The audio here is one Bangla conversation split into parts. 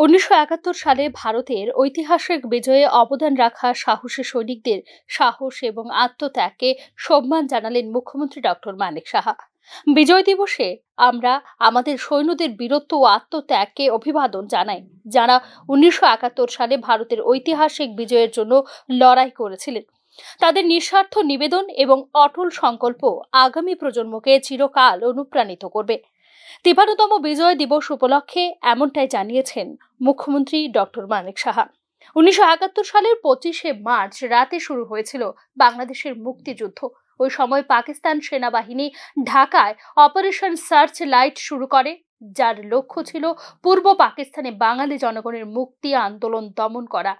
১৯৭১ সালে ভারতের ঐতিহাসিক বিজয়ে অবদান রাখা সাহসী সৈনিকদের সাহস এবং আত্মত্যাগকে সম্মান জানালেন মুখ্যমন্ত্রী ডক্টর মানিক সাহা। বিজয় দিবসে আমরা আমাদের সৈন্যদের বীরত্ব ও আত্মত্যাগকে অভিবাদন জানাই, যারা ১৯৭১ সালে ভারতের ঐতিহাসিক বিজয়ের জন্য লড়াই করেছিলেন। তাদের নিঃস্বার্থ নিবেদন এবং অটল সংকল্প আগামী প্রজন্মকে চিরকাল অনুপ্রাণিত করবে। ৫৩তম বিজয় দিবস উপলক্ষে এমনটাই জানিয়েছেন মুখ্যমন্ত্রী ডক্টর মানিক সাহা। ১৯৭১ সালের ২৫শে মার্চ রাতে শুরু হয়েছিল বাংলাদেশের মুক্তিযুদ্ধ। ওই সময় পাকিস্তান সেনাবাহিনী ঢাকায় অপারেশন সার্চ লাইট শুরু করে, যার লক্ষ্য ছিল পূর্ব পাকিস্তানে বাঙালি জনগণের মুক্তি আন্দোলন দমন করা।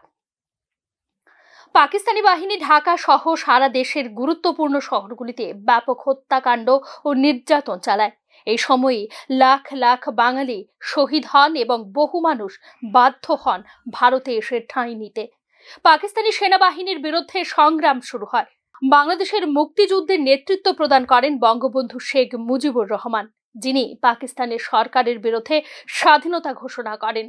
পাকিস্তানি বাহিনী ঢাকা সহ সারা দেশের গুরুত্বপূর্ণ শহরগুলিতে ব্যাপক হত্যাকাণ্ড ও নির্যাতন চালায়। এই সময়ে লাখ লাখ বাঙালি শহীদ হন এবং বহু মানুষ বাধ্য হন ভারতে এসে ঠাঁই নিতে। পাকিস্তানি সেনাবাহিনীর বিরুদ্ধে সংগ্রাম শুরু হয়। বাংলাদেশের মুক্তিযুদ্ধের নেতৃত্ব প্রদান করেন বঙ্গবন্ধু শেখ মুজিবুর রহমান, যিনি পাকিস্তানের সরকারের বিরুদ্ধে স্বাধীনতা ঘোষণা করেন।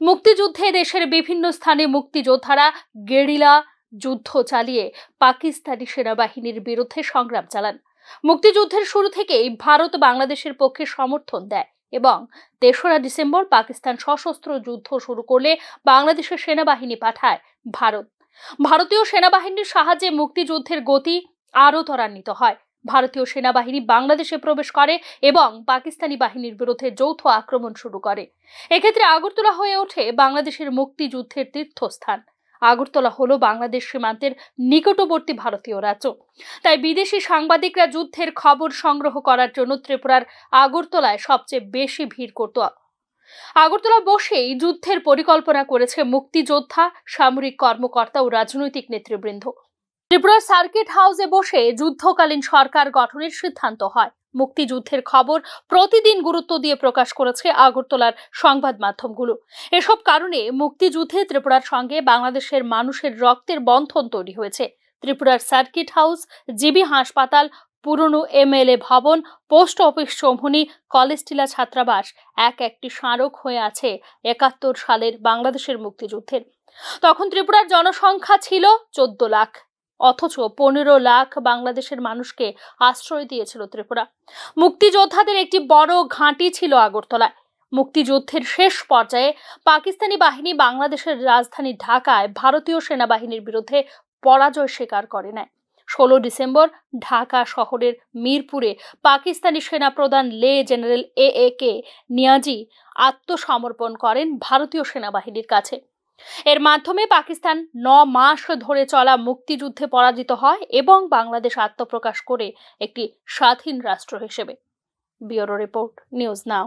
মুক্তিযুদ্ধে দেশের বিভিন্ন স্থানে মুক্তিযোদ্ধারা গেরিলা যুদ্ধ চালিয়ে পাকিস্তানি সেনাবাহিনীর বিরুদ্ধে সংগ্রাম চালান। মুক্তিযুদ্ধের শুরু থেকেই ভারত বাংলাদেশের পক্ষে সমর্থন দেয় এবং ৩রা ডিসেম্বর পাকিস্তান সশস্ত্র যুদ্ধ শুরু করলে বাংলাদেশের সেনাবাহিনী পাঠায় ভারত। ভারতীয় সেনাবাহিনীর সাহায্যে মুক্তিযুদ্ধের গতি আরও ত্বরান্বিত হয়। ভারতীয় সেনাবাহিনী বাংলাদেশে প্রবেশ করে এবং পাকিস্তানি বাহিনীর বিরুদ্ধে যৌথ আক্রমণ শুরু করে। এক্ষেত্রে আগরতলা হয়ে ওঠে বাংলাদেশের মুক্তিযুদ্ধের তীর্থস্থান। আগরতলা হলো বাংলাদেশ সীমান্তের নিকটবর্তী ভারতীয় রাজ্য। তাই বিদেশি সাংবাদিকরা যুদ্ধের খবর সংগ্রহ করার জন্য ত্রিপুরার আগরতলায় সবচেয়ে বেশি ভিড় করত। আগরতলা বসেই যুদ্ধের পরিকল্পনা করেছে মুক্তিযোদ্ধা, সামরিক কর্মকর্তা ও রাজনৈতিক নেতৃবৃন্দ। ত্রিপুরার সার্কিট হাউসে বসে যুদ্ধকালীন সরকার গঠনের সিদ্ধান্ত হয়। মুক্তিযুদ্ধের খবর প্রতিদিন গুরুত্ব দিয়ে প্রকাশ করেছে আগরতলার সংবাদ মাধ্যমগুলো। এসব কারণে মুক্তিযুদ্ধে ত্রিপুরার সঙ্গে বাংলাদেশের মানুষের রক্তের বন্ধন তৈরি হয়েছে। ত্রিপুরার সার্কিট হাউস, জিবি হাসপাতাল, পুরনো এমএলএ ভবন, পোস্ট অফিস চৌমুহনী, কলেজ টিলা ছাত্রাবাস একটি স্মারক হয়ে আছে ৭১ সালের বাংলাদেশের মুক্তিযুদ্ধের। তখন ত্রিপুরার জনসংখ্যা ছিল ১৪ লাখ, অথচ ১৫ লাখ বাংলাদেশের মানুষকে আশ্রয় দিয়েছিল ত্রিপুরা। মুক্তিযোদ্ধাদের একটি বড় ঘাঁটি ছিল আগরতলায়। মুক্তিযুদ্ধের শেষ পর্যায়ে পাকিস্তানি বাহিনী বাংলাদেশের রাজধানী ঢাকায় ভারতীয় সেনাবাহিনীর বিরুদ্ধে পরাজয় স্বীকার করে নেয়। ১৬ ডিসেম্বর ঢাকা শহরের মিরপুরে পাকিস্তানি সেনাপ্রধান লে জেনারেল এ.কে নিয়াজি আত্মসমর্পণ করেন ভারতীয় সেনাবাহিনীর কাছে। এর মাধ্যমে পাকিস্তান ৯ মাস ধরে চলা মুক্তিযুদ্ধে পরাজিত হয় এবং বাংলাদেশ আত্মপ্রকাশ করে একটি স্বাধীন রাষ্ট্র হিসেবে। Bureau report, news now.